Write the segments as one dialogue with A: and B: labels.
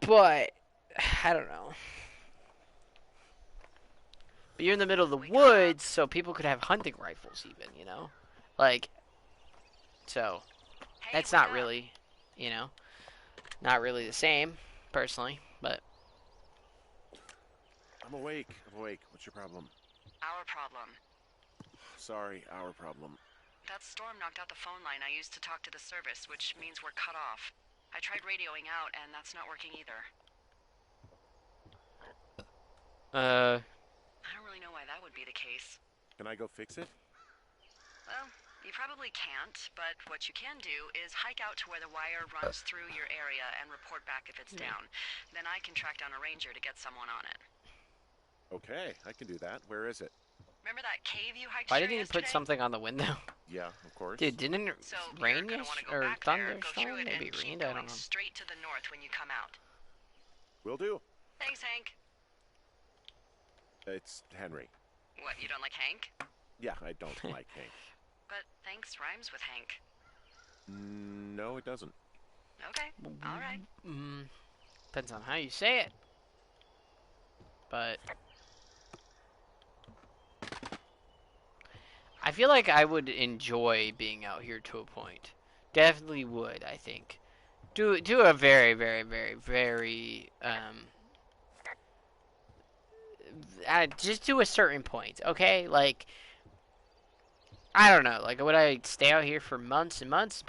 A: But I don't know. But you're in the middle of the woods, so people could have hunting rifles even, you know? Like, so, that's not really, you know, not really the same, personally, but...
B: I'm awake. What's your problem?
C: Our problem.
B: Sorry, our problem.
C: That storm knocked out the phone line I used to talk to the service, which means we're cut off. I tried radioing out, and that's not working either. I don't really know why that would be the case.
B: Can I go fix it?
C: Well, you probably can't, but what you can do is hike out to where the wire runs through your area and report back if it's down. Then I can track down a ranger to get someone on it.
B: Okay, I can do that. Where is it?
C: Remember that cave you hiked
A: Why
C: through
A: didn't you put something on the window?
B: Yeah, of course.
A: Dude, didn't it rain or thunderstorm? Maybe it rained, I don't know.
C: Straight to the north when you come out.
B: Will do.
C: Thanks, Hank.
B: It's Henry.
C: What, you don't like Hank?
B: Yeah, I don't like Hank.
C: But thanks rhymes with Hank.
B: No, it doesn't.
C: Okay, alright.
A: Depends on how you say it. But... I feel like I would enjoy being out here to a point. Definitely would, I think. Do a very, very, very, very, just to a certain point, okay? Like, I don't know. Like, would I stay out here for months and months?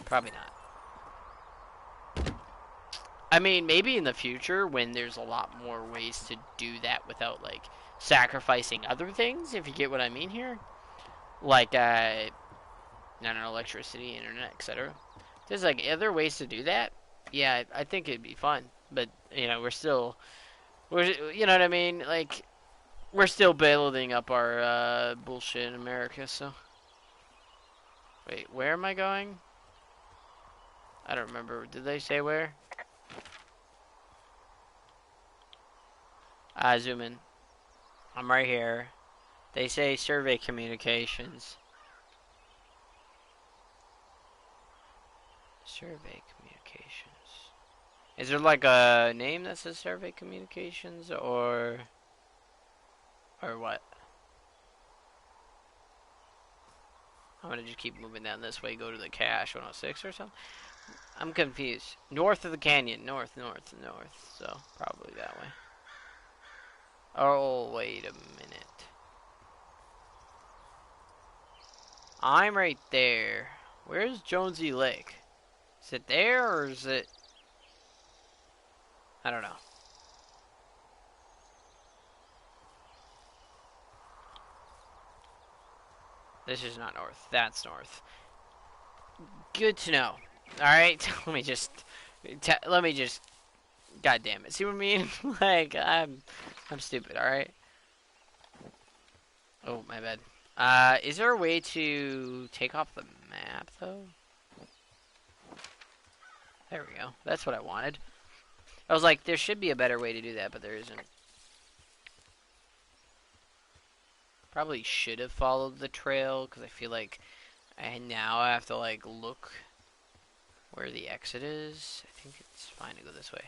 A: Probably not. I mean, maybe in the future when there's a lot more ways to do that without, like, sacrificing other things, if you get what I mean here. Like, I don't know, electricity, internet, etc. There's, like, other ways to do that. Yeah, I think it'd be fun. But, you know, you know what I mean? Like, we're still building up our bullshit in America, so. Wait, where am I going? I don't remember. Did they say where? Zoom in. I'm right here. They say survey communications. Survey communications. Is there like a name that says survey communications or what? I'm gonna just keep moving down this way, go to the cache 106 or something. I'm confused. North of the canyon. North. So, probably that way. Oh, wait a minute. I'm right there. Where's Jonesy Lake? Is it there or is it... I don't know. This is not north. That's north. Good to know. Alright, let me just... God damn it. See what I mean? Like, I'm stupid, alright? Oh, my bad. Is there a way to take off the map, though? There we go. That's what I wanted. I was like, there should be a better way to do that, but there isn't. Probably should have followed the trail, because I feel like I now have to, like, look where the exit is. I think it's fine to go this way.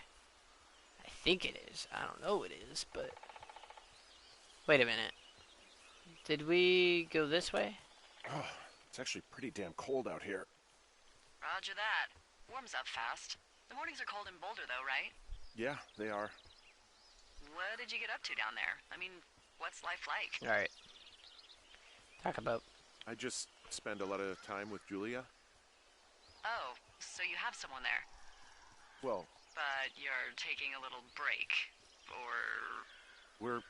A: I think it is. I don't know it is, but... Wait a minute. Did we go this way?
B: Oh, it's actually pretty damn cold out here.
C: Roger that. Warms up fast. The mornings are cold in Boulder, though, right?
B: Yeah, they are.
C: What did you get up to down there? I mean, what's life like?
A: Alright. Talk about...
B: I just spend a lot of time with Julia.
C: Oh, so you have someone there.
B: Well...
C: But you're taking a little break. Or...
B: We're...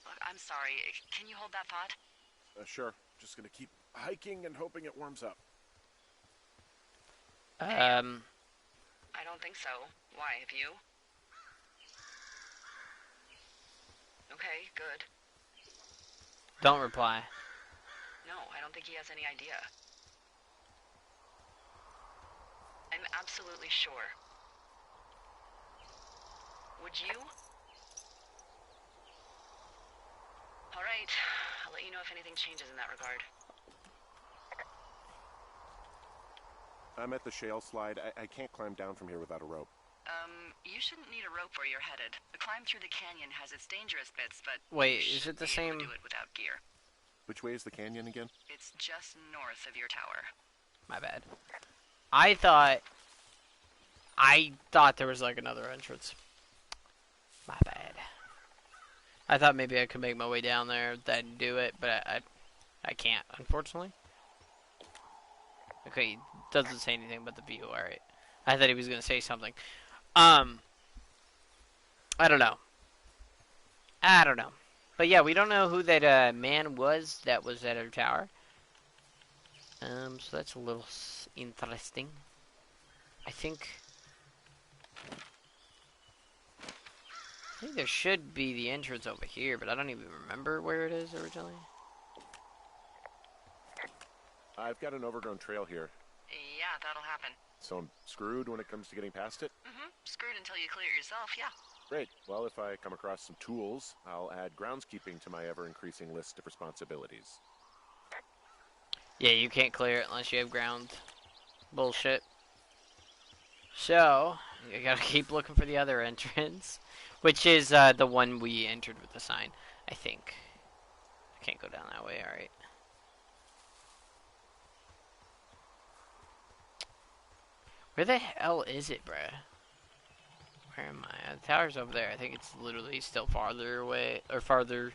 C: Look, I'm sorry. Can you hold that thought?
B: Sure. Just gonna keep hiking and hoping it warms up.
C: I don't think so. Why, have you? Okay, good.
A: Don't reply.
C: No, I don't think he has any idea. I'm absolutely sure. Would you? Alright, I'll let you know if anything changes in that regard.
B: I'm at the shale slide. I can't climb down from here without a rope.
C: You shouldn't need a rope where you're headed. The climb through the canyon has its dangerous bits, but
A: Wait,
C: you
A: is it
C: should
A: the
C: be able
A: same?
C: to do it without gear.
B: Which way is the canyon again?
C: It's just north of your tower.
A: My bad. I thought there was like another entrance. My bad. I thought maybe I could make my way down there, then do it, but I can't, unfortunately. Okay, he doesn't say anything about the view. All right. I thought he was gonna say something. I don't know. But yeah, we don't know who that man was that was at our tower. So that's a little interesting. I think there should be the entrance over here, but I don't even remember where it is originally.
B: I've got an overgrown trail here.
C: Yeah, that'll happen.
B: So I'm screwed when it comes to getting past it?
C: Screwed until you clear it yourself, yeah.
B: Great. Well, if I come across some tools, I'll add groundskeeping to my ever-increasing list of responsibilities.
A: Yeah, you can't clear it unless you have ground. Bullshit. So, you gotta keep looking for the other entrance, which is the one we entered with the sign, I think. I can't go down that way, alright. Where the hell is it, bruh? Where am I? The tower's over there. I think it's literally still farther away, or farther,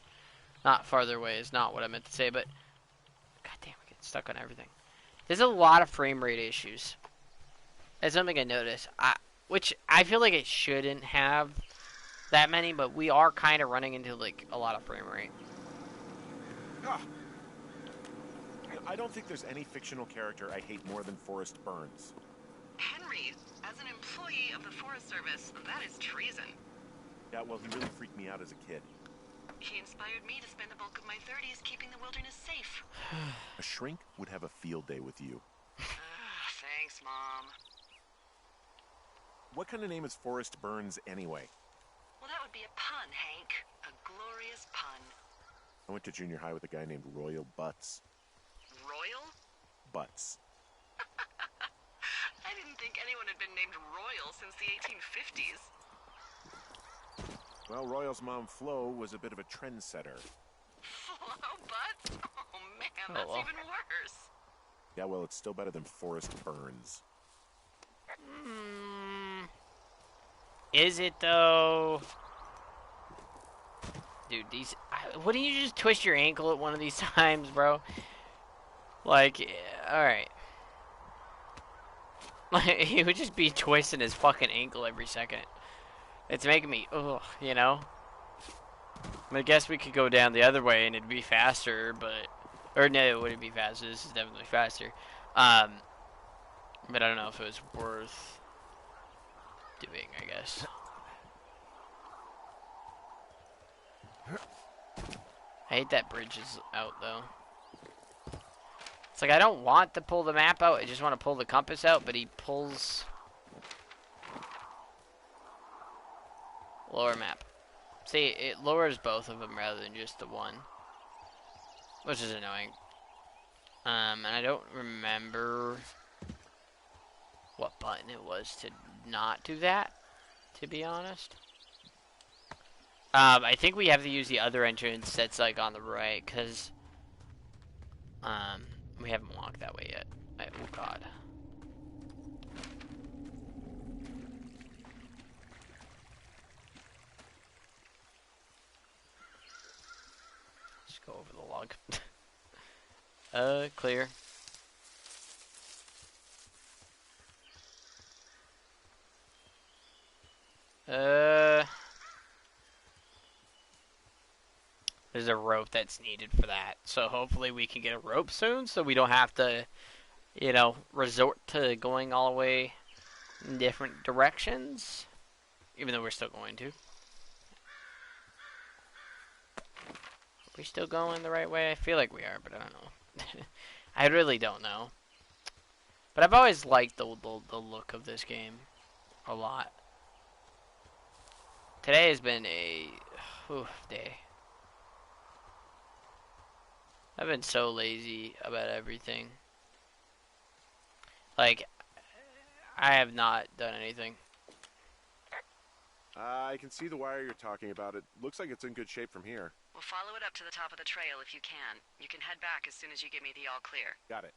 A: not farther away is not what I meant to say, but god damn, I get stuck on everything. There's a lot of frame rate issues. That's something I noticed. Which I feel like it shouldn't have that many, but we are kind of running into like a lot of frame rate.
B: Ah. I don't think there's any fictional character I hate more than Forrest Burns.
C: Henry, as an employee of the Forest Service, that is treason.
B: Yeah, well, he really freaked me out as a kid.
C: He inspired me to spend the bulk of my 30s keeping the wilderness safe.
B: A shrink would have a field day with you.
C: Thanks, Mom.
B: What kind of name is Forrest Burns anyway?
C: Well, that would be a pun, Hank. A glorious pun.
B: I went to junior high with a guy named Royal Butts.
C: Royal?
B: Butts.
C: I didn't think anyone had been named Royal since the 1850s.
B: Well, Royal's mom, Flo, was a bit of a trendsetter.
C: Flo Butts? Oh, man, that's even worse.
B: Yeah, well, it's still better than Forrest Burns.
A: Is it though? Dude, wouldn't you just twist your ankle at one of these times, bro? Like, alright. Like, he would just be twisting his fucking ankle every second. It's making me, ugh, you know? I guess we could go down the other way and it'd be faster, but... Or no, it wouldn't be faster. This is definitely faster. But I don't know if it was worth doing, I guess. I hate that bridge is out, though. It's like I don't want to pull the map out. I just want to pull the compass out, but he pulls... Lower map. See, it lowers both of them rather than just the one. Which is annoying. And I don't remember what button it was to not do that, to be honest. I think we have to use the other entrance that's like on the right, because we haven't walked that way yet. Oh god. Just go over the log. Clear. There's a rope that's needed for that. So hopefully we can get a rope soon so we don't have to, you know, resort to going all the way in different directions. Even though we're still going to. Are we still going the right way? I feel like we are, but I don't know. I really don't know. But I've always liked the look of this game a lot. Today has been a day. I've been so lazy about everything. Like, I have not done anything.
B: I can see the wire you're talking about. It looks like it's in good shape from here.
C: We'll follow it up to the top of the trail if you can. You can head back as soon as you give me the all clear.
B: Got it.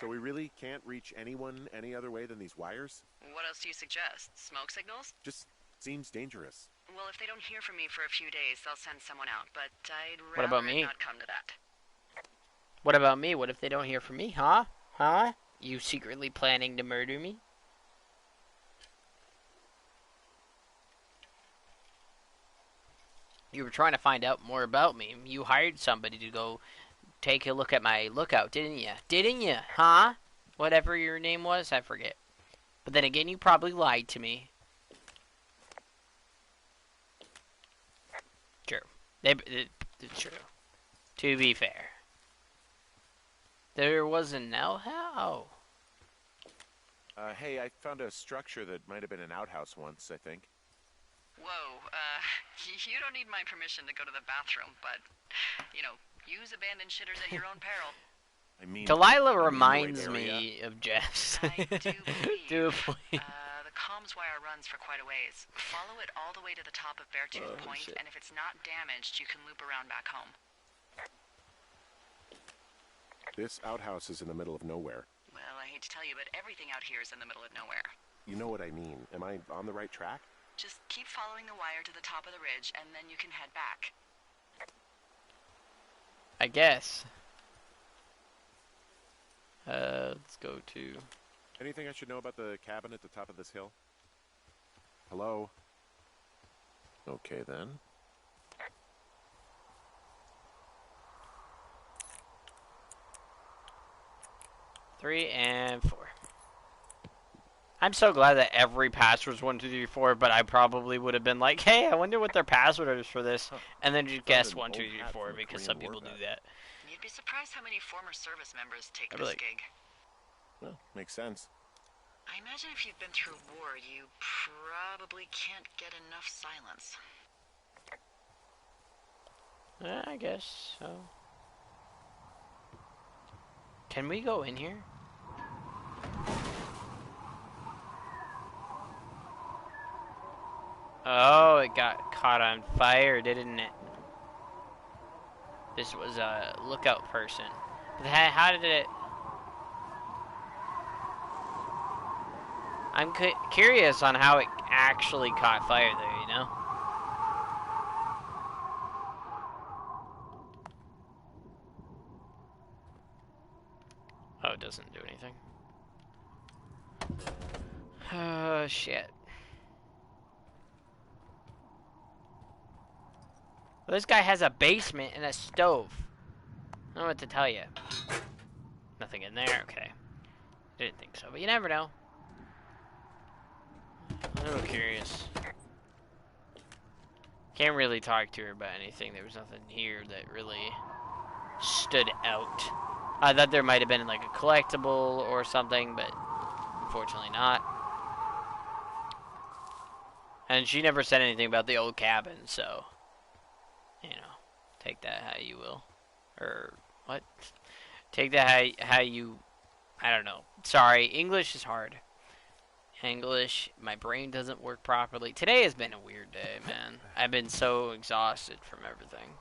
B: So we really can't reach anyone any other way than these wires?
C: What else do you suggest? Smoke signals?
B: Just seems dangerous.
C: Well, if they don't hear from me for a few days, they'll send someone out, but I'd
A: What about
C: rather
A: me?
C: not come to that.
A: What about me? What if they don't hear from me? Huh? Huh? You secretly planning to murder me? You were trying to find out more about me. You hired somebody to go take a look at my lookout, didn't you? Didn't you? Huh? Whatever your name was, I forget. But then again, you probably lied to me. True. It's true. To be fair. There was an outhouse.
B: Hey, I found a structure that might have been an outhouse once, I think.
C: Whoa, you don't need my permission to go to the bathroom, but, you know, use abandoned shitters at your own peril.
B: I mean,
A: Delilah
B: an
A: reminds
B: annoyed area.
A: me of Jess.
C: I do believe.
A: To a point.
C: The comms wire runs for quite a ways. Follow it all the way to the top of Beartooth Point,
A: shit.
C: and if it's not damaged, you can loop around back home.
B: This outhouse is in the middle of nowhere.
C: Well, I hate to tell you, but everything out here is in the middle of nowhere.
B: You know what I mean. Am I on the right track?
C: Just keep following the wire to the top of the ridge, and then you can head back.
A: I guess. Let's go to...
B: Anything I should know about the cabin at the top of this hill? Hello? Okay, then.
A: Three and four. I'm so glad that every password was 1, 2, 3, 4, but I probably would have been like, hey, I wonder what their password is for this, and then just guess
B: an
A: 1, 2,
B: old
A: 3,
B: hat
A: 4,
B: from a
A: because
B: Korean
A: some
B: War
A: people do
B: vet.
A: that.
C: You'd be surprised how many former service members take
A: I'd be
C: this
A: like-
C: gig.
B: Well, makes sense.
C: I imagine if you've been through war, you probably can't get enough silence.
A: I guess so. Can we go in here? Oh, it got caught on fire, didn't it? This was a lookout person. But how did it... I'm curious on how it actually caught fire there, you know? Oh, it doesn't do anything. Oh, shit. Well, this guy has a basement and a stove. I don't know what to tell you. Nothing in there? Okay. Didn't think so, but you never know. I'm a little curious. Can't really talk to her about anything. There was nothing here that really stood out. I thought there might have been like a collectible or something, but unfortunately not. And she never said anything about the old cabin, so, you know, take that how you will. Or, what? Take that how you, I don't know. Sorry, English is hard. English, my brain doesn't work properly. Today has been a weird day, man. I've been so exhausted from everything.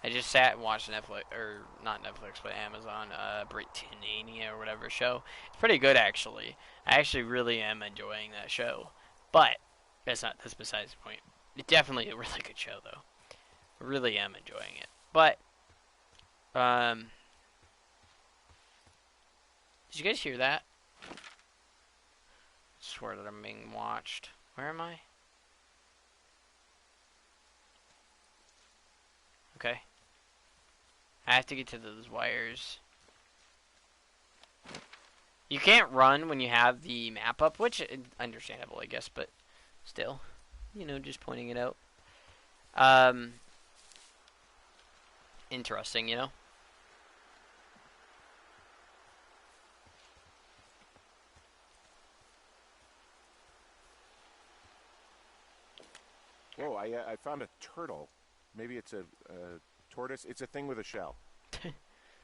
A: I just sat and watched Netflix, or not Netflix, but Amazon, Britannia or whatever show. It's pretty good, actually. I actually really am enjoying that show. But, that's besides the point. It's definitely a really good show, though. I really am enjoying it. But, did you guys hear that? I swear that I'm being watched. Where am I? Okay. I have to get to those wires. You can't run when you have the map up, which is understandable, I guess, but still, you know, just pointing it out. Interesting, you know?
B: Whoa, I found a turtle. Maybe it's a tortoise. It's a thing with a shell.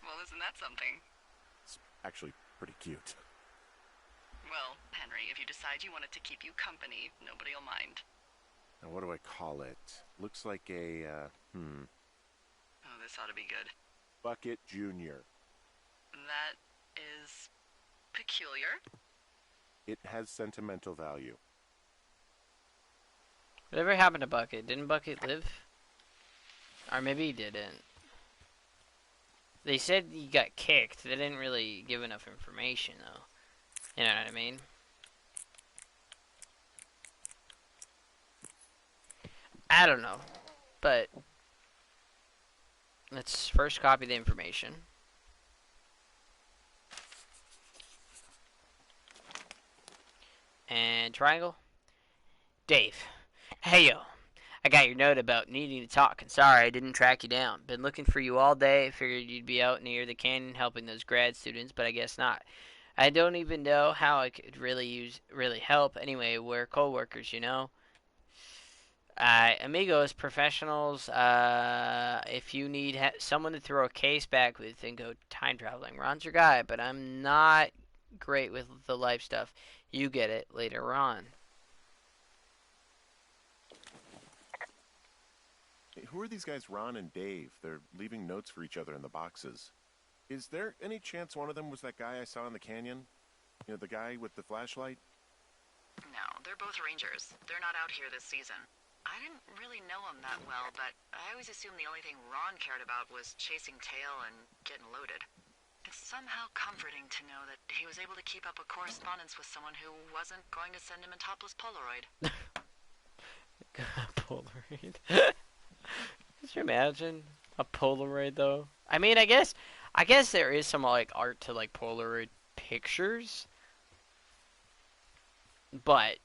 C: Well, isn't that something?
B: It's actually pretty cute.
C: Well, Henry, if you decide you want it to keep you company, nobody will mind.
B: Now, what do I call it? Looks like a,
C: Oh, this ought to be good.
B: Bucket Junior.
C: That is peculiar.
B: It has sentimental value.
A: Whatever happened to Bucket? Didn't Bucket live? Or maybe he didn't. They said he got kicked. They didn't really give enough information, though. You know what I mean? I don't know. But let's first copy the information. And triangle. Dave. Hey, yo. I got your note about needing to talk, and sorry I didn't track you down. Been looking for you all day. Figured you'd be out near the canyon helping those grad students, but I guess not. I don't even know how I could really help. Anyway, we're co-workers, you know. Amigos, professionals. If you need someone to throw a case back with and go time traveling, Ron's your guy. But I'm not great with the life stuff. You get it later on.
B: Hey, who are these guys, Ron and Dave? They're leaving notes for each other in the boxes. Is there any chance one of them was that guy I saw in the canyon? You know, the guy with the flashlight?
C: No, they're both rangers. They're not out here this season. I didn't really know him that well, but I always assumed the only thing Ron cared about was chasing tail and getting loaded. It's somehow comforting to know that he was able to keep up a correspondence with someone who wasn't going to send him a topless Polaroid.
A: Polaroid. Could you imagine a Polaroid though? I mean, I guess there is some like art to like Polaroid pictures, but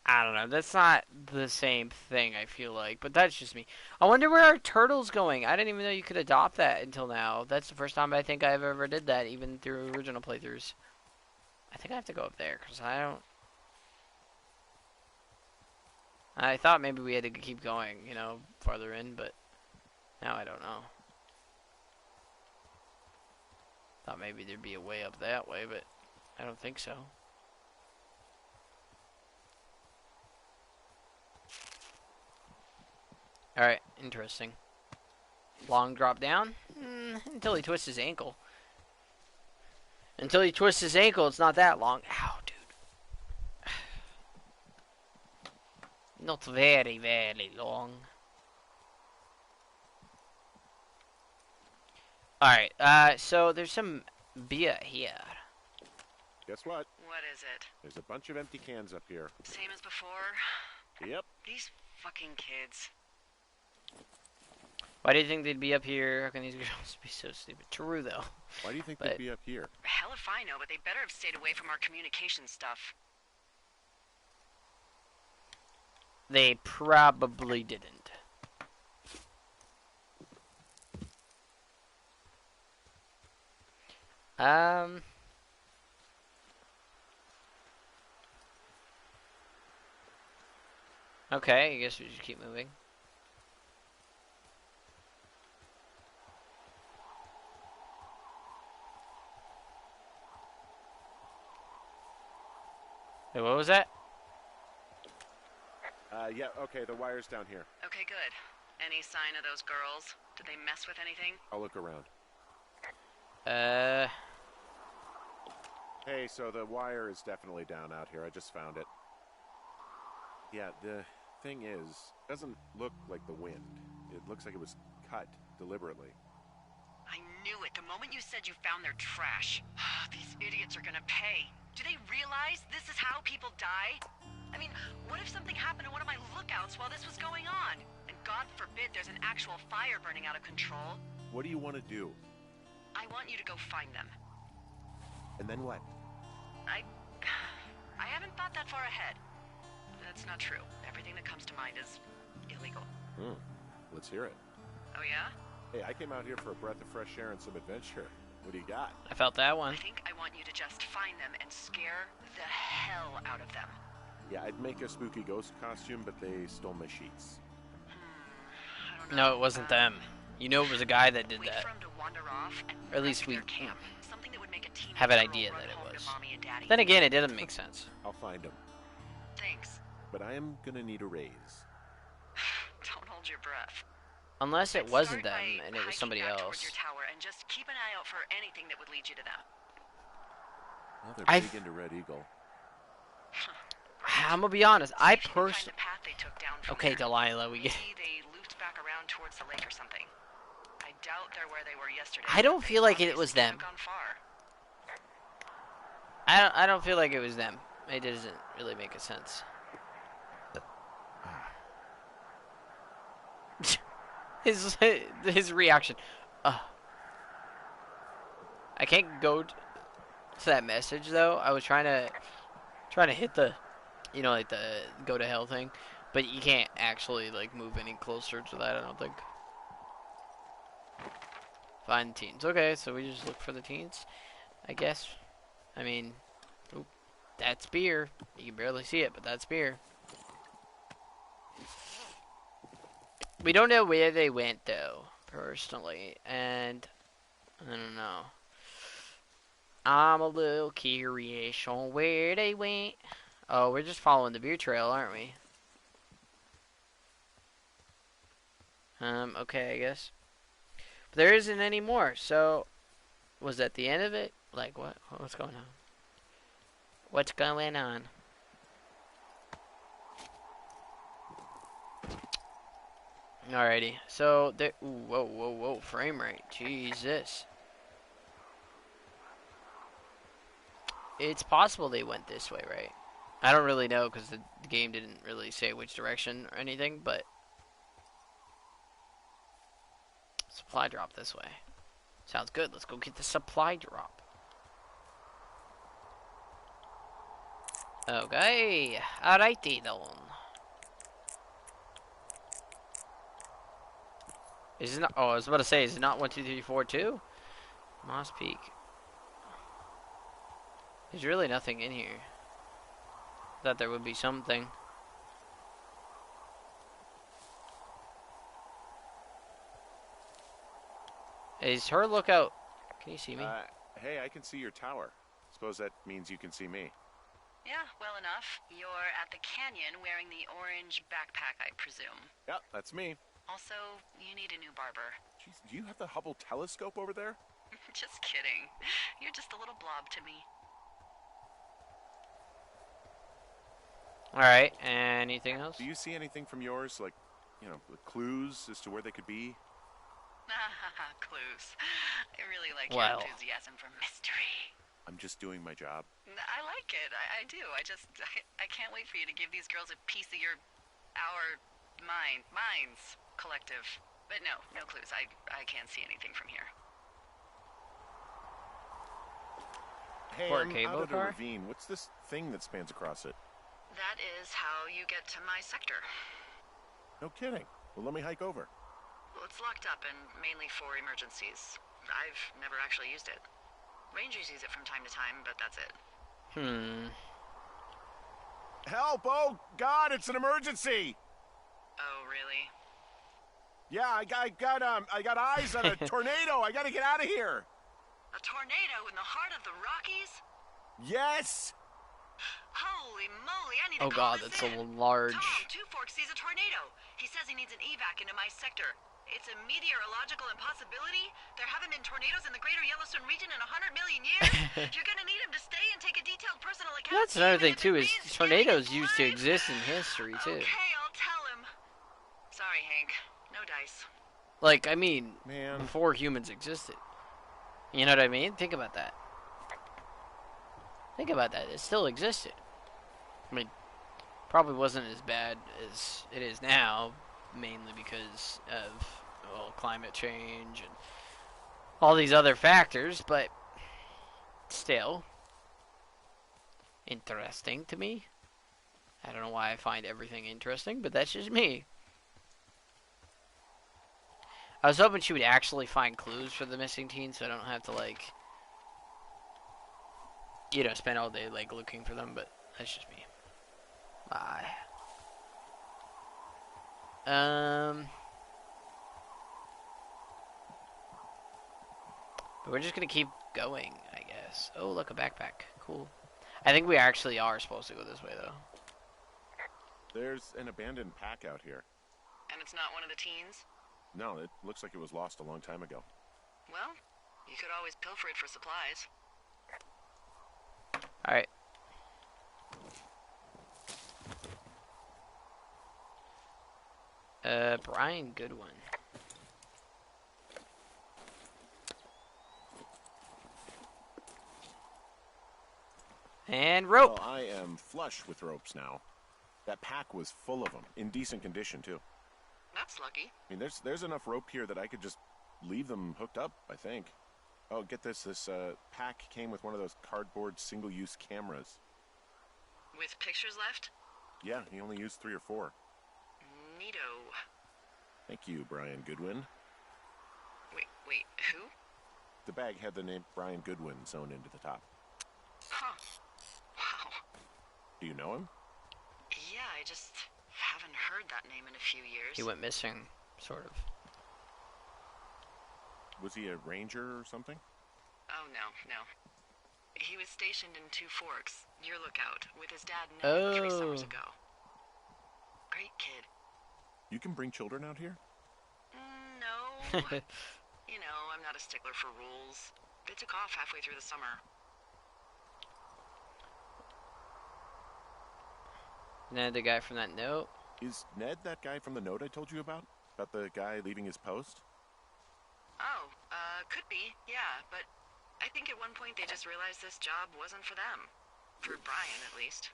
A: I don't know. That's not the same thing. I feel like, but that's just me. I wonder where our turtle's going. I didn't even know you could adopt that until now. That's the first time I think I've ever did that, even through original playthroughs. I think I have to go up there because I don't. I thought maybe we had to keep going, you know, farther in, but now I don't know. Thought maybe there'd be a way up that way, but I don't think so. Alright, interesting. Long drop down? Until he twists his ankle. Until he twists his ankle, it's not that long. Ow, dude. Not very, very long. Alright, so there's some beer here.
B: Guess what?
C: What is it?
B: There's a bunch of empty cans up here.
C: Same as before?
B: Yep.
C: These fucking kids.
A: Why do you think they'd be up here? How can these girls be so stupid? True, though.
B: Why do you think they'd be up here?
C: Hell if I know, but they better have stayed away from our communication stuff.
A: They probably didn't. Okay, I guess we should keep moving. Hey, what was that?
B: Yeah, okay, the wire's down here.
C: Okay, good. Any sign of those girls? Did they mess with anything?
B: I'll look around. Hey, so the wire is definitely down out here. I just found it. Yeah, the thing is, it doesn't look like the wind. It looks like it was cut deliberately.
C: I knew it. The moment you said you found their trash. These idiots are gonna pay. Do they realize this is how people die? I mean, what if something happened to one of my lookouts while this was going on? And God forbid there's an actual fire burning out of control.
B: What do you want to do?
C: I want you to go find them.
B: And then what?
C: I haven't thought that far ahead. That's not true. Everything that comes to mind is illegal.
B: Let's hear it.
C: Oh yeah?
B: Hey, I came out here for a breath of fresh air and some adventure. What do you got?
A: I felt that one.
C: I think I want you to just find them and scare the hell out of them.
B: Yeah, I'd make a spooky ghost costume, but they stole my sheets.
C: I don't know.
A: No, it wasn't them. You know it was a guy that did
C: Wait
A: that.
C: for 'em to wander off and
A: Or at least
C: wreck
A: we
C: their camp. Something that would make a teenage
A: have an
C: girl
A: idea
C: run
A: that it
C: home
A: was.
C: to mommy and daddy.
A: Then again, it didn't make sense.
B: I'll find him.
C: Thanks.
B: But I am gonna need a raise.
C: Don't hold your breath.
A: Unless it
C: I'd
A: wasn't
C: start
A: them
C: by
A: and it was
C: hiking
A: somebody
C: back
A: else.
C: towards your tower and just keep an eye out for anything that would lead you to them.
B: Well, they're
A: I-
B: big into Red Eagle.
A: I'm gonna be honest. I
C: See if you can find
A: personally.
C: the path they took down from
A: Okay,
C: there.
A: Delilah, we get.
C: Maybe they looped back around towards the lake or something. I doubt they're where they were yesterday.
A: I don't
C: but
A: feel
C: they
A: like it was
C: obviously
A: them.
C: can't have gone far.
A: I don't feel like it was them. It doesn't really make a sense. His reaction. I can't go to that message though. I was trying to hit the, you know, like the go to hell thing, but you can't actually like move any closer to that. I don't think. Find teens. Okay, so we just look for the teens, I guess. I mean, oop, that's beer. You can barely see it, but that's beer. We don't know where they went though, personally, and I don't know. I'm a little curious on where they went. Oh, we're just following the beer trail, aren't we? Okay, I guess. But there isn't any more, so was that the end of it? Like, what? What's going on? What's going on? Alrighty, so there. Ooh, whoa, frame rate. Jesus. It's possible they went this way, right? I don't really know because the game didn't really say which direction or anything, but supply drop this way. Sounds good. Let's go get the supply drop. Okay, alrighty then. Is it not? Oh, I was about to say, is it not 1, 2, 3, 4, 2? Moss Peak. There's really nothing in here. Thought there would be something. Is her lookout? Can you see me?
B: Hey, I can see your tower. Suppose that means you can see me.
C: Yeah, well enough. You're at the canyon wearing the orange backpack, I presume.
B: Yep, that's me.
C: Also, you need a new barber.
B: Jeez, do you have the Hubble telescope over there?
C: Just kidding. You're just a little blob to me.
A: Alright, anything else?
B: Do you see anything from yours, like, you know, clues as to where they could be?
C: Clues. I really like
A: Well.
C: your enthusiasm for mystery.
B: I'm just doing my job.
C: I like it. I do. I can't wait for you to give these girls a piece of our minds collective. But no clues. I can't see anything from here.
B: Hey,
A: For a
B: I'm
A: cable
B: out at a
A: car?
B: ravine. What's this thing that spans across it?
C: That is how you get to my sector.
B: No kidding. Well, let me hike over.
C: Well, it's locked up and mainly for emergencies. I've never actually used it. Rangers use it from time to time, but that's it.
B: Help! Oh, God, it's an emergency!
C: Oh, really?
B: Yeah, I got eyes on a tornado. I gotta get out of here.
C: A tornado in the heart of the Rockies?
B: Yes!
C: Holy moly, I need to
A: Oh
C: call
A: god,
C: this
A: that's
C: in.
A: a large...
C: Tom, Two Forks sees a tornado. He says he needs an evac into my sector. It's a meteorological impossibility. There haven't been tornadoes in the greater Yellowstone region in 100 million years. You're gonna need him to stay and take a detailed personal account.
A: That's another
C: even
A: thing
C: if
A: too,
C: it
A: is
C: means
A: tornadoes
C: giving his
A: used to
C: life.
A: exist in history too.
C: Okay, I'll tell him. Sorry, Hank. No dice.
A: Like, I mean,
B: Man.
A: before humans existed. You know what I mean? Think about that. Think about that. It still existed. I mean, probably wasn't as bad as it is now, mainly because of, well, climate change and all these other factors, but still interesting to me. I don't know why I find everything interesting, but that's just me. I was hoping she would actually find clues for the missing teen, so I don't have to, like, you know, spend all day, like, looking for them, but that's just me. Bye. We're just gonna keep going, I guess. Oh, look, a backpack. Cool. I think we actually are supposed to go this way, though.
B: There's an abandoned pack out here.
C: And it's not one of the teens?
B: No, it looks like it was lost a long time ago.
C: Well, you could always pilfer it for supplies.
A: Alright. Brian Goodwin. And rope!
B: Well, I am flush with ropes now. That pack was full of them, in decent condition, too.
C: That's lucky.
B: I mean, there's enough rope here that I could just leave them hooked up, I think. Oh, get this. This pack came with one of those cardboard single-use cameras.
C: With pictures left?
B: Yeah, he only used 3 or 4.
C: Neato.
B: Thank you, Brian Goodwin.
C: Wait, who?
B: The bag had the name Brian Goodwin sewn into the top.
C: Huh. Wow.
B: Do you know him?
C: Yeah, I just haven't heard that name in a few years.
A: He went missing, sort of.
B: Was he a ranger or something?
C: Oh, no. He was stationed in Two Forks, your lookout, with his dad Ned 3 summers ago. Great kid.
B: You can bring children out here?
C: No. You know, I'm not a stickler for rules. They took off halfway through the summer.
A: Ned, the guy from that note.
B: Is Ned that guy from the note I told you about? About the guy leaving his post?
C: Oh, could be, yeah, but I think at one point they just realized this job wasn't for them. For Brian, at least.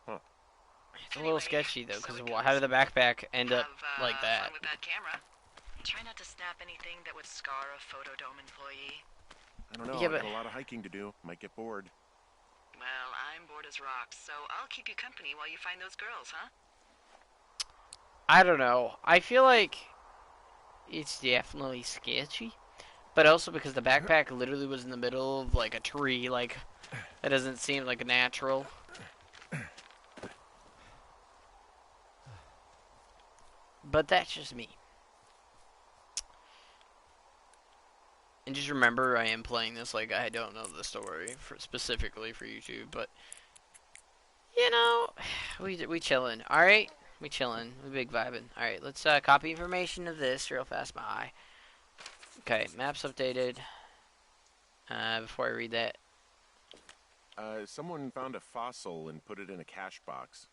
B: Huh.
A: It's a little sketchy, though, because how did the backpack end up like that?
C: Fun with that camera. Try not to snap anything that would scar a Photodome employee.
B: I don't know,
A: Yeah,
B: I
A: but
B: got a lot of hiking to do. Might get bored.
C: Well, I'm bored as rocks, so I'll keep you company while you find those girls, huh?
A: I don't know. I feel like it's definitely sketchy, but also because the backpack literally was in the middle of like a tree, like that doesn't seem like a natural. But that's just me. And just remember, I am playing this like I don't know the story specifically for YouTube, but you know, we chillin'. All right, we chillin'. We big vibing. All right, let's copy information of this real fast. Bye. Okay, maps updated. Before I read that,
B: Someone found a fossil and put it in a cache box.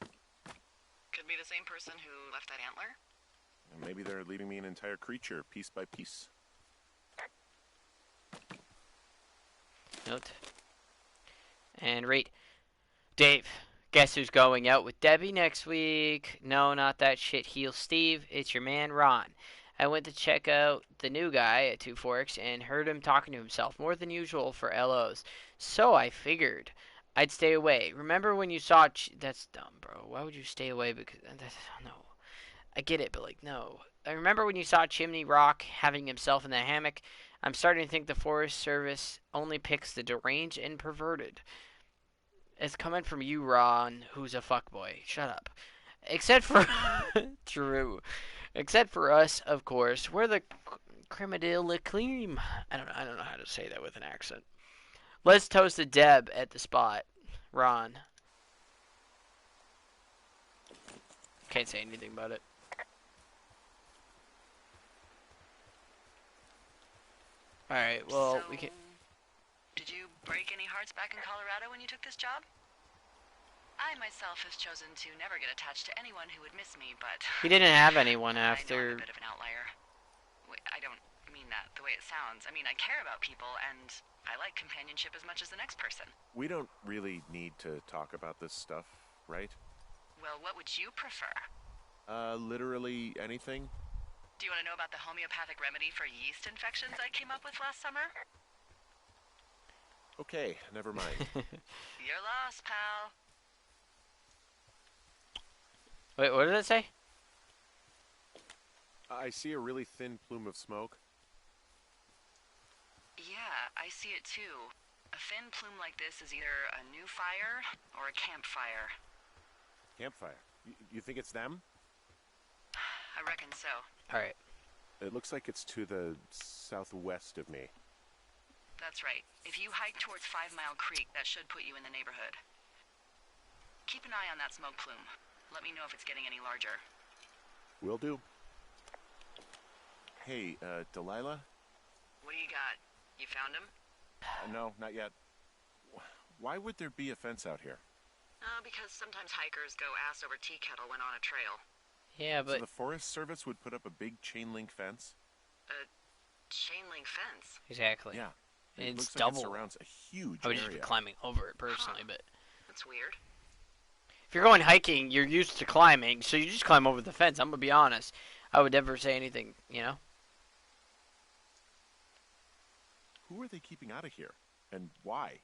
C: Could be the same person who left that antler.
B: And maybe they're leaving me an entire creature, piece by piece.
A: note, and rate. Dave, guess who's going out with Debbie next week? No, not that shit heel Steve. It's your man Ron. I went to check out the new guy at Two Forks and heard him talking to himself more than usual for LOs. So I figured I'd stay away. Remember when you saw... That's dumb, bro. Why would you stay away? Because... No. I get it, but, like, no. I remember when you saw Chimney Rock having himself in the hammock. I'm starting to think the Forest Service only picks the deranged and perverted. It's coming from you, Ron, who's a fuckboy. Shut up. Except for... True. Except for us, of course. We're the creme de la creme. I don't know how to say that with an accent. Let's toast to Deb at the spot. Ron. Can't say anything about it. Alright, well,
C: So,
A: we can...
C: did you break any hearts back in Colorado when you took this job? I myself have chosen to never get attached to anyone who would miss me, but...
A: He didn't have anyone
C: I know I'm
A: after...
C: a bit of an outlier. Wait, I don't mean that the way it sounds. I mean, I care about people, and I like companionship as much as the next person.
B: We don't really need to talk about this stuff, right?
C: Well, what would you prefer?
B: Literally anything?
C: Do you want to know about the homeopathic remedy for yeast infections I came up with last summer?
B: Okay, never mind.
C: You're lost, pal.
A: Wait, what did it say?
B: I see a really thin plume of smoke.
C: Yeah, I see it too. A thin plume like this is either a new fire or a campfire.
B: Campfire. You think it's them?
C: I reckon so.
A: Alright.
B: It looks like it's to the southwest of me.
C: That's right. If you hike towards 5 Mile Creek, that should put you in the neighborhood. Keep an eye on that smoke plume. Let me know if it's getting any larger.
B: Will do. Hey, Delilah?
C: What do you got? You found him?
B: No, not yet. Why would there be a fence out here?
C: Because sometimes hikers go ass over tea kettle when on a trail.
A: Yeah,
B: So
A: but
B: the Forest Service would put up a big chain link fence?
C: A chain link fence?
A: exactly.
B: Yeah.
A: And
B: It
A: it's
B: looks
A: double.
B: like it surrounds a huge
A: I would just
B: area.
A: be climbing over it personally, but
C: That's weird.
A: if you're going hiking, you're used to climbing, so you just climb over the fence. I'm gonna be honest. I would never say anything, you know?
B: Who are they keeping out of here? And why?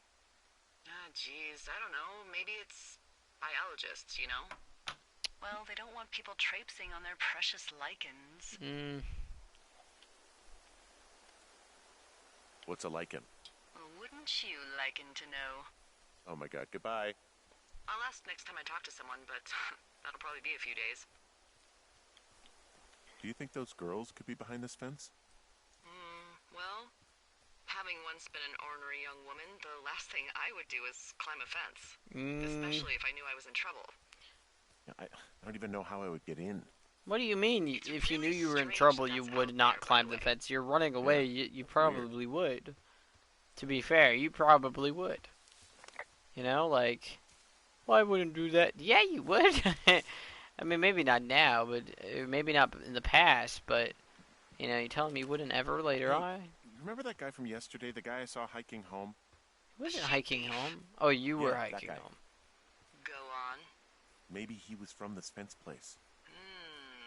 C: Geez, I don't know. Maybe it's biologists, you know? Well, they don't want people traipsing on their precious lichens.
B: What's a lichen?
C: Well, wouldn't you liken to know?
B: Oh my god, goodbye.
C: I'll ask next time I talk to someone, but that'll probably be a few days.
B: Do you think those girls could be behind this fence?
C: Well, having once been an ornery young woman, the last thing I would do is climb a fence. Especially if I knew I was in trouble.
B: I don't even know how I would get in.
A: What do you mean?
C: It's
A: If you knew
C: really
A: you were in
C: strange
A: trouble,
C: that
A: you
C: that's
A: would
C: out
A: not
C: there, by
A: climb
C: the
A: the
C: way.
A: fence. You're running away.
B: Yeah.
A: You probably would. To be fair, you probably would. You know, like, well, I wouldn't do that. Yeah, you would. I mean, maybe not now, but maybe not in the past. But you know, you telling me you wouldn't ever later on?
B: Remember that guy from yesterday? The guy I saw hiking home?
A: I wasn't hiking home. Oh, you were
B: Yeah, that
A: hiking
B: guy.
A: home.
C: Go on.
B: Maybe he was from this fence place.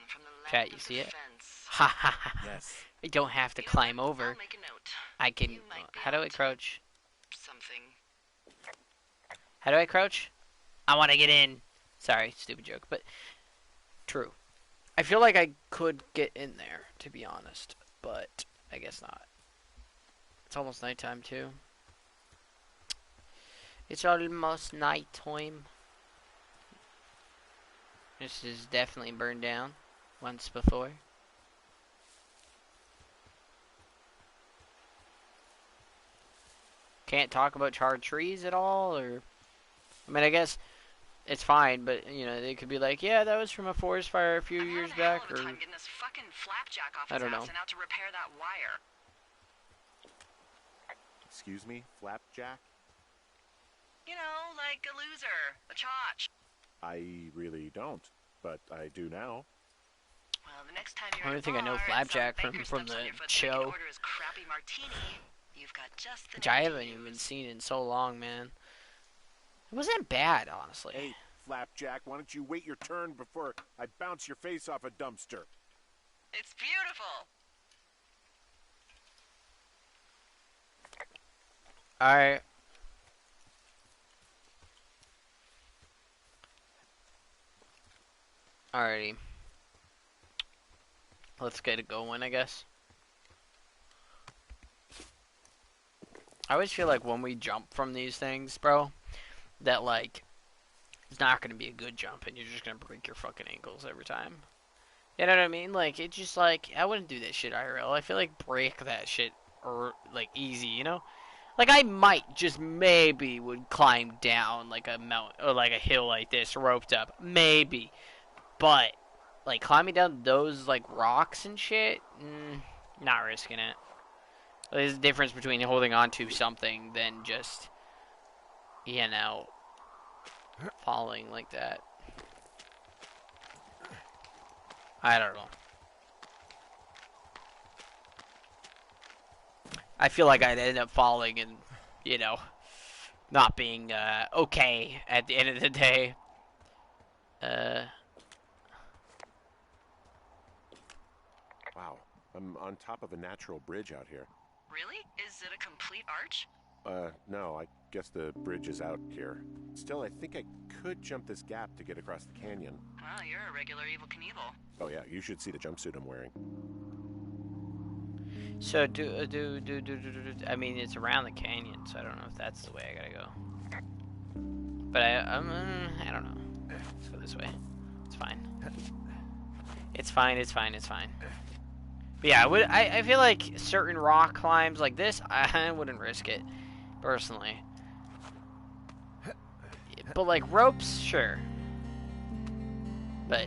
C: From the land
A: Chat, you
C: of
A: see
C: the
A: it?
C: fence.
A: Ha ha ha.
B: Yes.
A: I don't have to
C: You know
A: climb
C: what?
A: over.
C: I'll make a note.
A: I can.
C: You might be
A: How do I
C: onto
A: crouch?
C: something.
A: How do I crouch? I want to get in. Sorry, stupid joke, but true. I feel like I could get in there, to be honest, but I guess not. It's almost nighttime, too. It's almost nighttime. This is definitely burned down once before. Can't talk about charred trees at all, or... I mean, I guess it's fine, but, you know, they could be like, yeah, that was from a forest fire a few
C: I'm
A: years
C: having a hell
A: back,
C: of a
A: or...
C: time getting this fucking flapjack off
A: I
C: his
A: don't
C: ass
A: know.
C: and out to repair that wire.
B: Excuse me? Flapjack?
C: You know, like a loser, a chotch.
B: I really don't, but I do now.
C: Well, the next time you're
A: I
C: at
A: don't
C: a
A: think I know
C: bar and
A: Flapjack
C: some
A: from
C: banker steps
A: the
C: on your foot so you can
A: show.
C: order his crappy martini, you've got just the
A: Which I
C: name to
A: haven't even
C: use.
A: seen in so long, man. It wasn't bad, honestly.
B: Hey, Flapjack, why don't you wait your turn before I bounce your face off a dumpster?
C: It's beautiful.
A: Alright. Alrighty. Let's get it going, I guess. I always feel like when we jump from these things, bro, that, like, it's not going to be a good jump, and you're just going to break your fucking ankles every time. You know what I mean? Like, it's just like, I wouldn't do that shit IRL. I feel like break that shit, or, like, easy, you know? Like, I might, just maybe, would climb down, like, a mountain, or, like, a hill like this, roped up. Maybe. But, like, climbing down those, like, rocks and shit, not risking it. There's a difference between holding on to something than just, you know, falling like that. I don't know. I feel like I'd end up falling and, you know, not being, okay at the end of the day.
B: Wow, I'm on top of a natural bridge out here.
C: Really? Is it a complete arch?
B: No, I guess the bridge is out here. Still, I think I could jump this gap to get across the canyon.
C: Wow, you're a regular Evel Knievel.
B: Oh yeah, you should see the jumpsuit I'm wearing.
A: So, I mean, it's around the canyon, so I don't know if that's the way I gotta go. But I don't know. Let's go this way. It's fine. It's fine, it's fine, it's fine. But yeah, I feel like certain rock climbs like this, I wouldn't risk it, personally. But like ropes, sure. But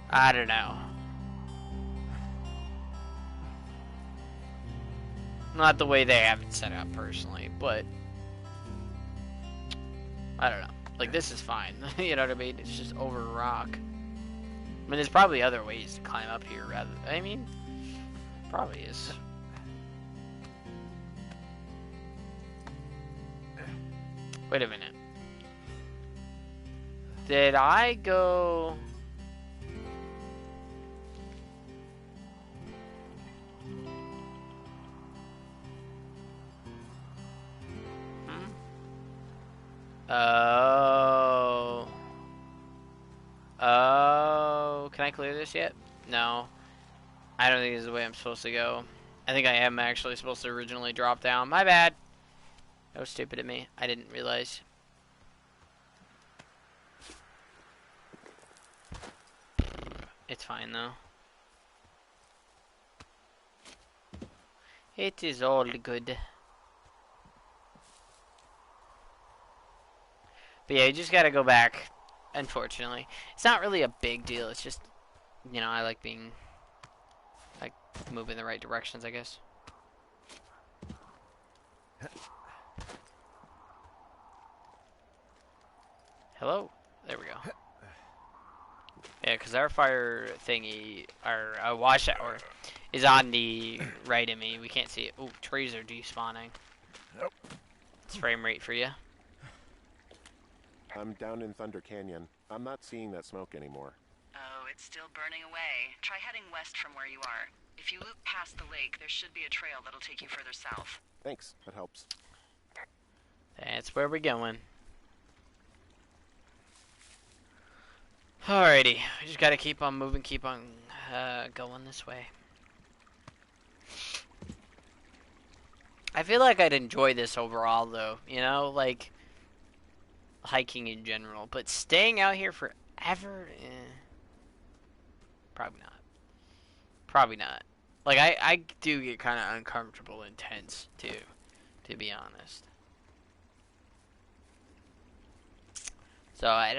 A: I don't know. Not the way they have it set up, personally, but I don't know. Like, this is fine. You know what I mean? It's just over a rock. I mean, there's probably other ways to climb up here rather... I mean, probably is. Wait a minute. Did I go... Oh. Oh. Can I clear this yet? No. I don't think this is the way I'm supposed to go. I think I am actually supposed to originally drop down. My bad. That was stupid of me. I didn't realize. It's fine though. It is all good. But yeah, you just gotta go back, unfortunately. It's not really a big deal, it's just, you know, I like being, like, moving in the right directions, I guess. Hello? There we go. Yeah, because our fire thingy, our watchtower, is on the right of me. We can't see it. Ooh, trees are despawning.
B: Nope.
A: It's frame rate for you.
B: I'm down in Thunder Canyon. I'm not seeing that smoke anymore.
C: Oh, it's still burning away. Try heading west from where you are. If you loop past the lake, there should be a trail that'll take you further south.
B: Thanks, that helps.
A: That's where we're going. Alrighty, we just gotta keep on moving, keep on going this way. I feel like I'd enjoy this overall, though. You know, like hiking in general, but staying out here forever, probably not. Probably not. Like I do get kind of uncomfortable and tense too, to be honest. So I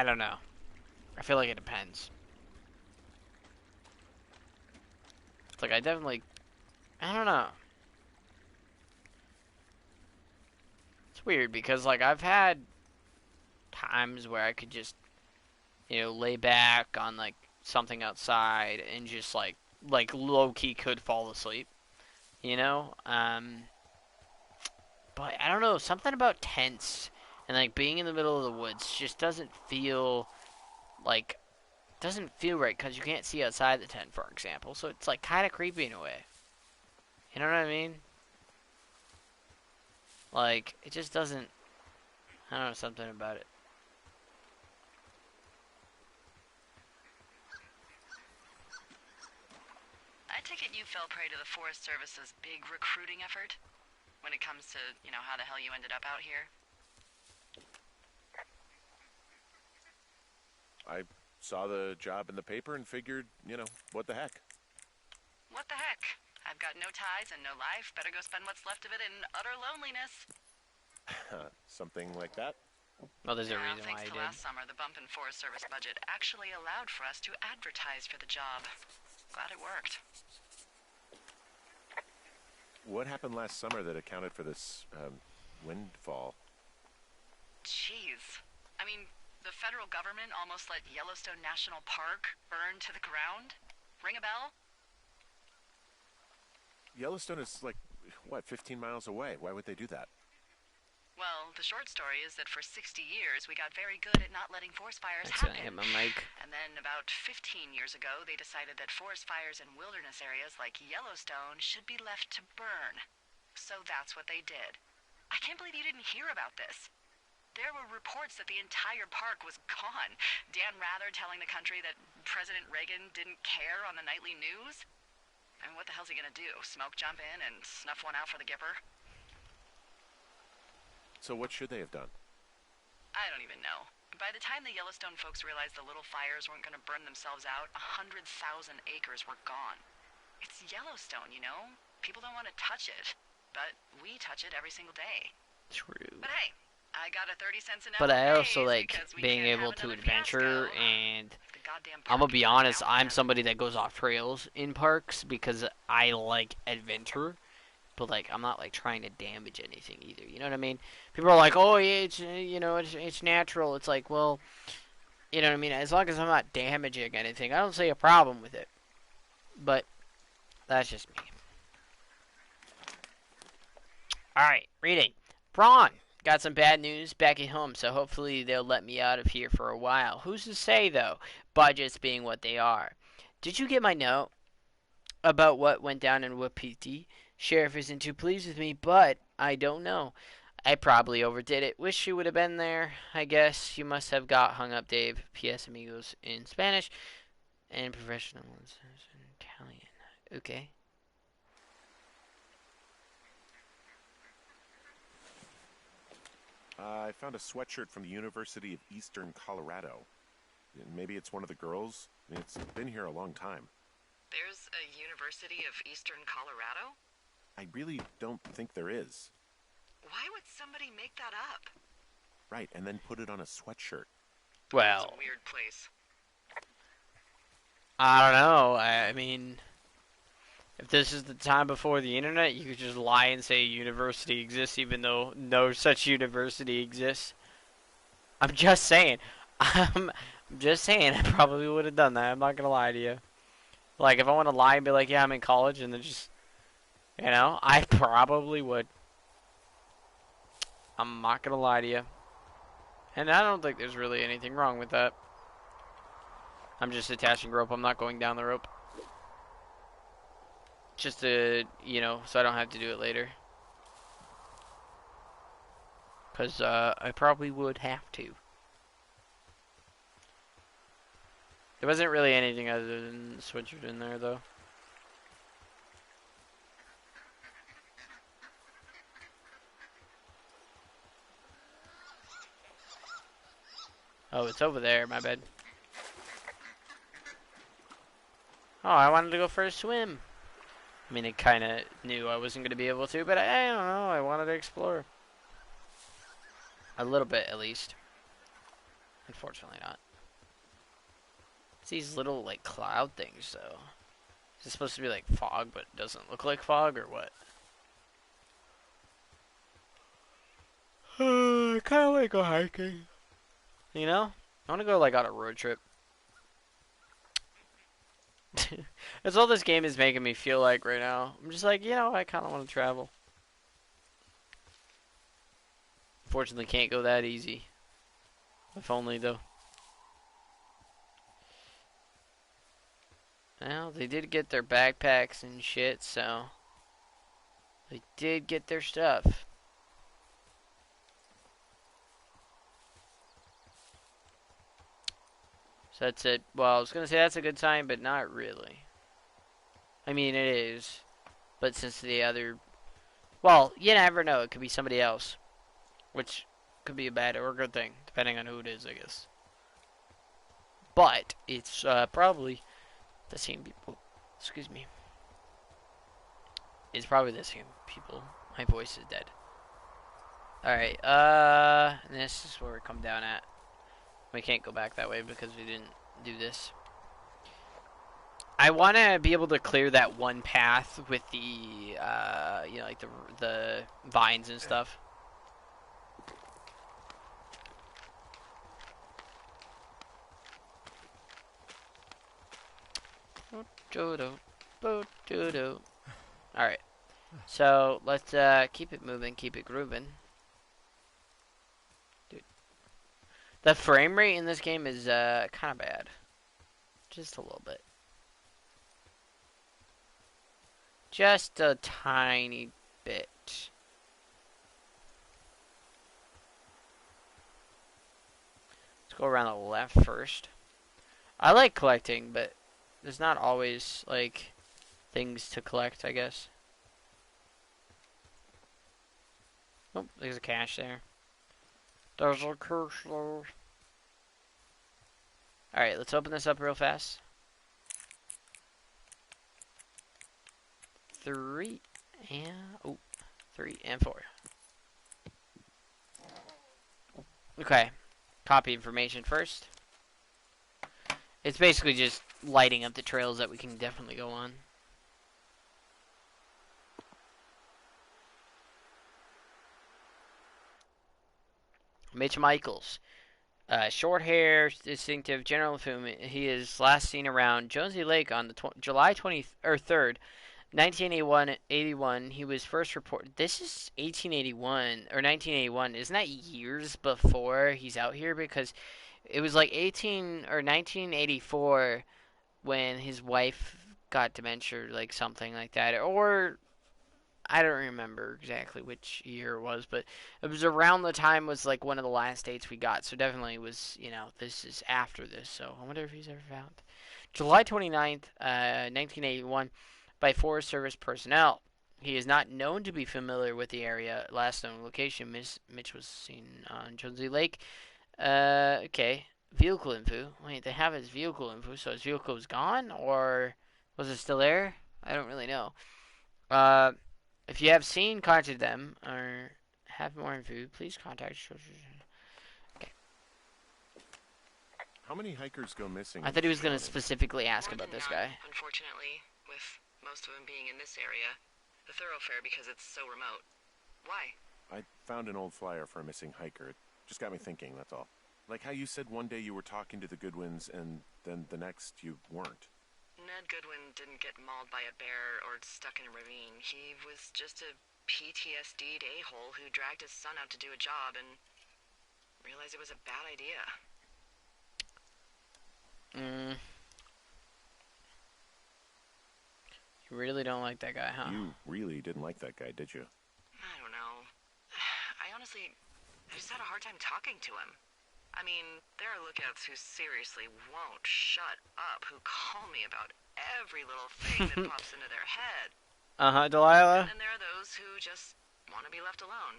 A: don't know. I feel like it depends. It's like I don't know. It's weird because like I've had times where I could just, you know, lay back on like something outside and just like low key could fall asleep, you know. But I don't know, something about tents and like being in the middle of the woods just doesn't feel right because you can't see outside the tent, for example. So it's like kind of creepy in a way. You know what I mean? Like it just doesn't. I don't know, something about it.
C: I take it you fell prey to the Forest Service's big recruiting effort? When it comes to, you know, how the hell you ended up out here?
B: I saw the job in the paper and figured, you know, what the heck.
C: What the heck? I've got no ties and no life. Better go spend what's left of it in utter loneliness.
B: Something like that?
A: Well, there's a
C: Yeah,
A: reason
C: thanks
A: why I
C: to
A: did.
C: last summer, the bump in Forest Service budget actually allowed for us to advertise for the job. Glad it worked.
B: What happened last summer that accounted for this, windfall?
C: Jeez. I mean, the federal government almost let Yellowstone National Park burn to the ground? Ring a bell?
B: Yellowstone is like, what, 15 miles away? Why would they do that?
C: Well, the short story is that for 60 years, we got very good at not letting forest fires
A: Accidentally hit
C: happen.
A: my mic.
C: And then about 15 years ago, they decided that forest fires in wilderness areas like Yellowstone should be left to burn. So that's what they did. I can't believe you didn't hear about this. There were reports that the entire park was gone. Dan Rather telling the country that President Reagan didn't care on the nightly news. And what the hell's he gonna do? Smoke jump in and snuff one out for the Gipper?
B: So what should they have done?
C: I don't even know. By the time the Yellowstone folks realized the little fires weren't going to burn themselves out, 100,000 acres were gone. It's Yellowstone, you know? People don't want to touch it. But we touch it every single day.
A: True.
C: But hey, I got a 30 cents an hour
A: But I also
C: raise
A: like
C: because we
A: being
C: can't
A: able
C: have
A: to
C: another
A: adventure,
C: fiasco.
A: and
C: The goddamn
A: I'm gonna
C: park
A: be
C: burned
A: honest,
C: down
A: I'm
C: again.
A: somebody that goes off trails in parks because I like adventure. But like, I'm not like trying to damage anything either. You know what I mean? People are like, "Oh, yeah, it's it's natural." It's like, well, you know what I mean? As long as I'm not damaging anything, I don't see a problem with it. But that's just me. Alright, reading. Braun got some bad news back at home, so hopefully they'll let me out of here for a while. Who's to say, though, budgets being what they are? Did you get my note about what went down in Wapiti? Sheriff isn't too pleased with me, but I don't know. I probably overdid it. Wish you would have been there. I guess you must have got hung up, Dave. P.S. Amigos in Spanish and professional in Italian. Okay.
B: I found a sweatshirt from the University of Eastern Colorado. Maybe it's one of the girls. It's been here a long time.
C: There's a University of Eastern Colorado?
B: I really don't think there is.
C: Why would somebody make that up?
B: Right, and then put it on a sweatshirt.
C: It's
A: Well,
C: a weird place.
A: I don't know. I mean, if this is the time before the internet, you could just lie and say a university exists even though no such university exists. I'm just saying. I'm just saying I probably would have done that. I'm not gonna lie to you. Like, if I want to lie and be like, yeah, I'm in college, and then just, I probably would. I'm not gonna lie to you. And I don't think there's really anything wrong with that. I'm just attaching rope. I'm not going down the rope. Just to, so I don't have to do it later. Because I probably would have to. There wasn't really anything other than the switcher in there, though. Oh, it's over there. My bad. Oh, I wanted to go for a swim. I mean, it kind of knew I wasn't going to be able to, but I don't know. I wanted to explore. A little bit, at least. Unfortunately not. It's these little, like, cloud things, though. Is it supposed to be like fog, but it doesn't look like fog, or what? I kind of like go hiking. You know? I want to go, like, on a road trip. That's all this game is making me feel like right now. I'm just like, I kind of want to travel. Fortunately, can't go that easy. If only, though. Well, they did get their backpacks and shit, so they did get their stuff. So that's it. Well, I was going to say that's a good sign, but not really. I mean, it is. But since the other... Well, you never know. It could be somebody else. Which could be a bad or a good thing, depending on who it is, I guess. But it's probably the same people. Excuse me. It's probably the same people. My voice is dead. Alright, this is where we come down at. We can't go back that way because we didn't do this. I want to be able to clear that one path with the, like the vines and stuff. Alright. So, let's keep it moving, keep it grooving. Dude. The frame rate in this game is kind of bad. Just a little bit. Just a tiny bit. Let's go around the left first. I like collecting, but there's not always, like, things to collect, I guess. Oh, there's a cache there. There's a cache there. Alright, let's open this up real fast. 3 and... Oh, 3 and 4. Okay. Copy information first. It's basically just lighting up the trails that we can definitely go on. Mitch Michaels. Short hair, distinctive, general film. He is last seen around Jonesy Lake on the July 23rd, 1981. He was first reported. This is 1881 or 1981. Isn't that years before he's out here? Because it was like 18 or 1984 when his wife got dementia, like something like that, or I don't remember exactly which year it was, but it was around the time was like one of the last dates we got. So definitely was, this is after this. So I wonder if he's ever found. July 29th, 1981, by Forest Service personnel. He is not known to be familiar with the area. Last known location, Mitch was seen on Jonesy Lake. Okay. Vehicle info. Wait, they have his vehicle info, so his vehicle was gone? Or was it still there? I don't really know. If you have seen, contact them, or have more info, please contact. Okay.
B: How many hikers go missing?
A: I thought he was going to specifically ask about this guy.
C: Unfortunately, with most of them being in this area, the thoroughfare because it's so remote. Why?
B: I found an old flyer for a missing hiker. It just got me thinking, that's all. Like how you said one day you were talking to the Goodwins and then the next you weren't.
C: Ned Goodwin didn't get mauled by a bear or stuck in a ravine. He was just a PTSD'd a-hole who dragged his son out to do a job and realized it was a bad idea.
A: You really don't like that guy, huh?
B: You really didn't like that guy, did you?
C: I don't know. I just had a hard time talking to him. I mean, there are lookouts who seriously won't shut up, who call me about every little thing that pops into their head.
A: Delilah?
C: And there are those who just want to be left alone.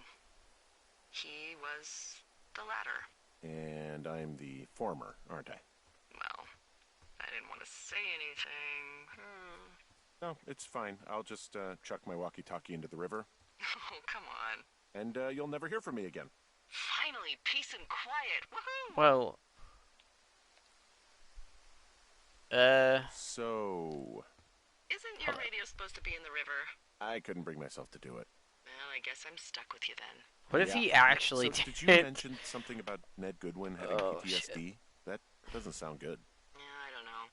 C: He was the latter.
B: And I'm the former, aren't I?
C: Well, I didn't want to say anything.
B: No, it's fine. I'll just chuck my walkie-talkie into the river.
C: Oh, come on.
B: And you'll never hear from me again.
C: Finally, peace and quiet. Woohoo!
A: Well,
B: So...
C: Isn't your radio supposed to be in the river?
B: I couldn't bring myself to do it.
C: Well, I guess I'm stuck with you then.
A: What if he actually
B: so,
A: did?
B: Did you mention something about Ned Goodwin having PTSD?
A: Shit.
B: That doesn't sound good.
C: Yeah, I don't know.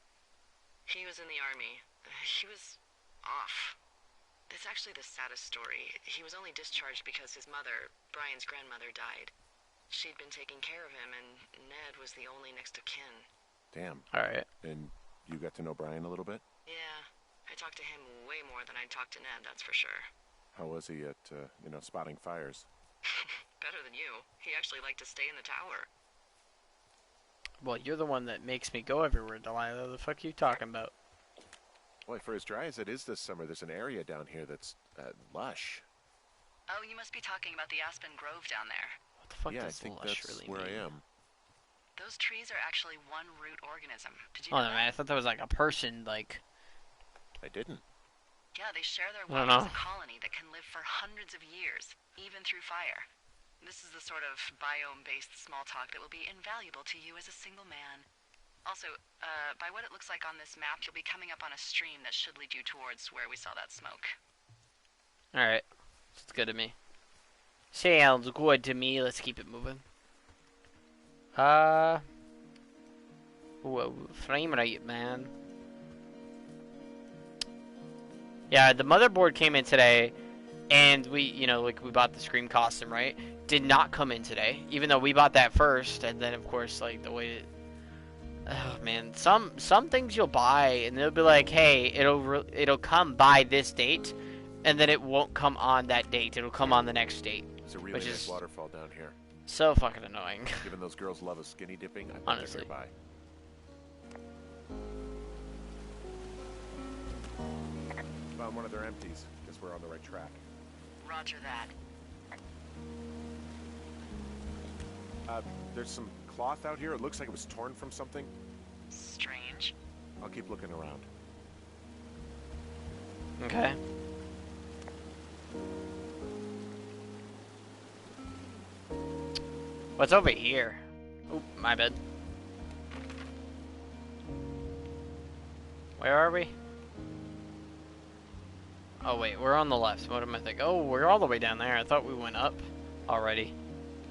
C: He was in the army. He was off. It's actually the saddest story. He was only discharged because his mother, Brian's grandmother, died. She'd been taking care of him, and Ned was the only next of kin.
B: Damn.
A: Alright.
B: And you got to know Brian a little bit?
C: Yeah, I talked to him way more than I'd talked to Ned, that's for sure.
B: How was he at, spotting fires?
C: Better than you. He actually liked to stay in the tower.
A: Well, you're the one that makes me go everywhere, Delilah. The fuck are you talking about?
B: Boy, for as dry as it is this summer, there's an area down here that's lush.
C: Oh, you must be talking about the Aspen Grove down there.
A: What the fuck
B: Yeah, I
A: does
B: think
A: lush
B: that's
A: really
B: where
A: mean?
B: I am.
C: Those trees are actually one root organism. Did you
A: Oh,
C: know
A: no,
C: that?
A: man. I thought that was like a person, like...
B: I didn't.
C: Yeah, they share their
A: I don't
C: way as
A: know.
C: a colony that can live for hundreds of years, even through fire. This is the sort of biome-based small talk that will be invaluable to you as a single man. Also, by what it looks like on this map, you'll be coming up on a stream that should lead you towards where we saw that smoke.
A: Alright. It's good to me. Sounds good to me. Let's keep it moving. Whoa, frame rate, man. Yeah, the motherboard came in today, and we bought the Scream costume, right? Did not come in today, even though we bought that first, and then, of course, like, the way it... Oh, man. Some things you'll buy, and they'll be like, hey, it'll come by this date, and then it won't come on that date. It'll come on the next date.
B: There's a really nice waterfall down here.
A: So fucking annoying.
B: Given those girls love a skinny dipping, I bet
A: Honestly.
B: they're nearby. Found one of their empties. Guess we're on the right track.
C: Roger that.
B: There's some cloth out here. It looks like it was torn from something. I'll keep looking around.
A: Okay. What's over here? Oop, my bad. Where are we? Oh wait, we're on the left. What am I thinking? Oh, we're all the way down there. I thought we went up already.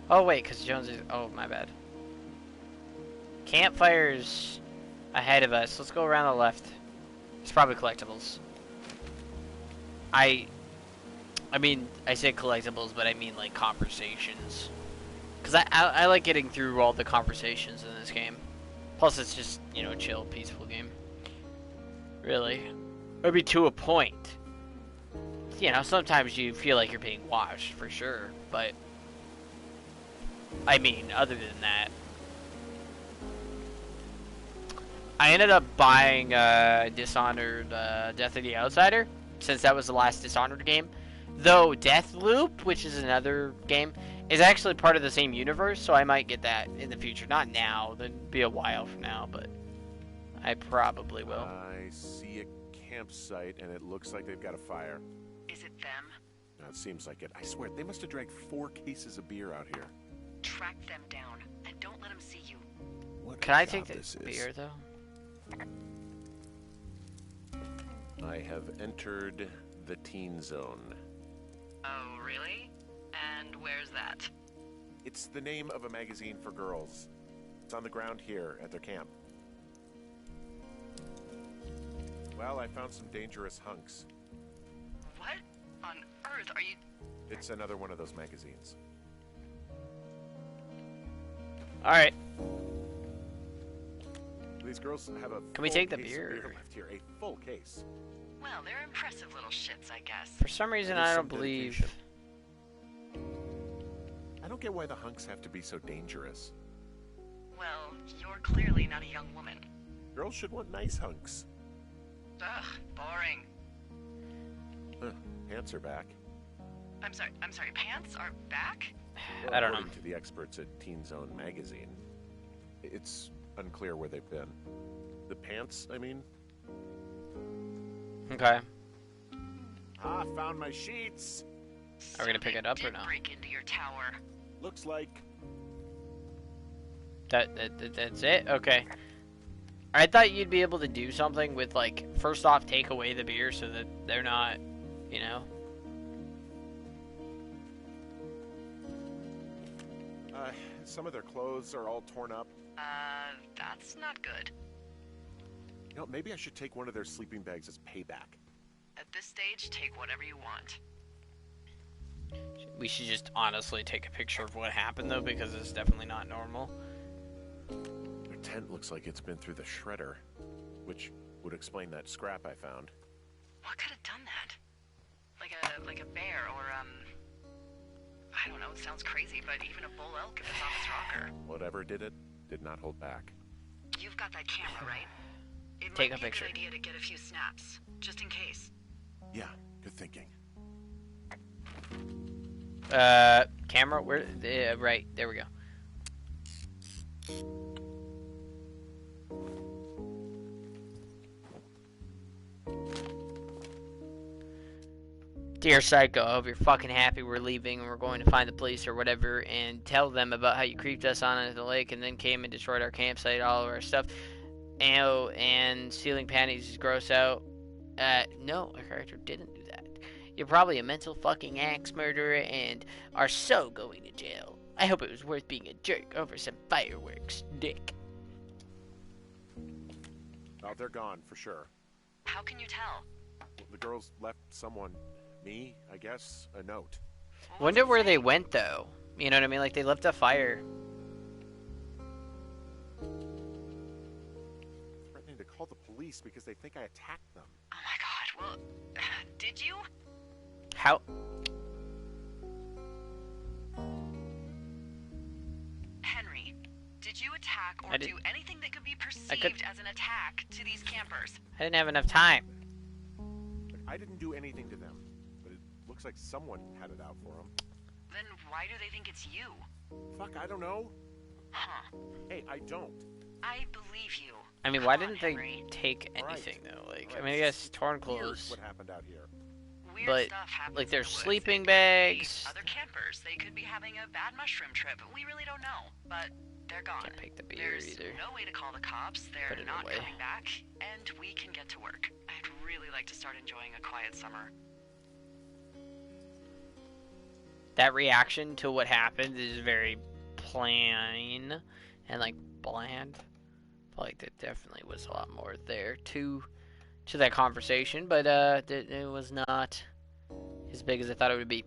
A: Oh wait, because Jones is... Oh, my bad. Campfires ahead of us. Let's go around the left. It's probably collectibles. I mean, I say collectibles, but I mean like conversations. Because I like getting through all the conversations in this game. Plus, it's just, you know, a chill, peaceful game. Really. Maybe to a point. You know, sometimes you feel like you're being watched, for sure. But, I mean, other than that. I ended up buying Dishonored Death of the Outsider, since that was the last Dishonored game. Though Deathloop, which is another game, is actually part of the same universe, so I might get that in the future. Not now, that'd be a while from now, but I probably will.
B: I see a campsite, and it looks like they've got a fire.
C: Is it them?
B: No, it seems like it. I swear, they must have dragged 4 cases of beer out here.
C: Track them down, and don't let them see you.
B: What
A: Can I take the beer, though?
B: I have entered the teen zone.
C: Oh, really? And where's that?
B: It's the name of a magazine for girls. It's on the ground here at their camp. Well, I found some dangerous hunks.
C: What on earth are you...
B: It's another one of those magazines.
A: Alright.
B: These girls have a
A: Can we
B: full
A: take the
B: case of
A: beer?
B: left here, a full case.
C: Well, they're impressive little shits, I guess.
A: For some reason,
B: That is
A: I
B: some
A: don't believe...
B: dedication. I don't get why the hunks have to be so dangerous.
C: Well, you're clearly not a young woman.
B: Girls should want nice hunks.
C: Ugh, boring.
B: Pants are back.
C: I'm sorry, pants are back?
B: Well,
A: I don't know.
B: according to the experts at Teen Zone magazine, it's unclear where they've been. The pants, I mean?
A: Okay.
B: Ah, found my sheets!
A: Are we gonna pick it up or
C: no?
A: no?
C: Break into your tower.
B: Looks like...
A: That's it? Okay. I thought you'd be able to do something with, like, first off, take away the beer so that they're not, you know...
B: Some of their clothes are all torn up.
C: That's not good.
B: You know, maybe I should take one of their sleeping bags as payback.
C: At this stage, take whatever you want.
A: We should just honestly take a picture of what happened, though, because it's definitely not normal.
B: Their tent looks like it's been through the shredder, which would explain that scrap I found.
C: What could have done that? Like a bear or, I don't know, it sounds crazy, but even a bull elk if it's on its rocker.
B: Whatever did it, did not hold back.
C: You've got that camera, right? It
A: Take
C: might
A: a
C: be
A: picture.
C: a good idea to get a few snaps, just in case.
B: Yeah, good thinking.
A: Camera, where, right, there we go. Dear Psycho, I hope you're fucking happy we're leaving and we're going to find the police or whatever and tell them about how you creeped us on into the lake and then came and destroyed our campsite, all of our stuff. And stealing panties is gross out. No, our character didn't do that. You're probably a mental fucking axe murderer and are so going to jail. I hope it was worth being a jerk over some fireworks, dick.
B: Oh, they're gone, for sure.
C: How can you tell?
B: The girls left someone, me, I guess, a note.
A: Wonder where they went, though. You know what I mean? Like, they left a fire.
B: Threatening to call the police because they think I attacked them.
C: Oh my god, well, did you?
A: How?
C: Henry, did you attack or do anything that could be perceived as an attack to these campers?
A: I didn't have enough time.
B: Look, I didn't do anything to them, but it looks like someone had it out for them.
C: Then why do they think it's you?
B: Fuck, I don't know.
C: Huh.
B: Hey, I don't.
C: I believe you.
A: I mean,
C: Come
A: why
C: on,
A: didn't they
C: Henry.
A: take
B: All right.
A: anything though? Like,
B: All
A: I
B: right,
A: mean, I guess torn
B: Here's
A: clothes,
B: what happened out here.
C: Weird
A: but
C: stuff happens
A: like
C: in
A: there's
C: the woods.
A: sleeping
C: It could
A: bags.
C: be other campers. They could be having a bad mushroom trip. We really don't know, but they're gone.
A: Can't pick the beer
C: There's
A: either.
C: no way to call the cops.
A: Put
C: They're
A: it
C: not
A: away.
C: coming back, and we can get to work. I'd really like to start enjoying a quiet summer.
A: That reaction to what happened is very plain and like bland. But, like there definitely was a lot more there to that conversation, but it was not as big as I thought it would be.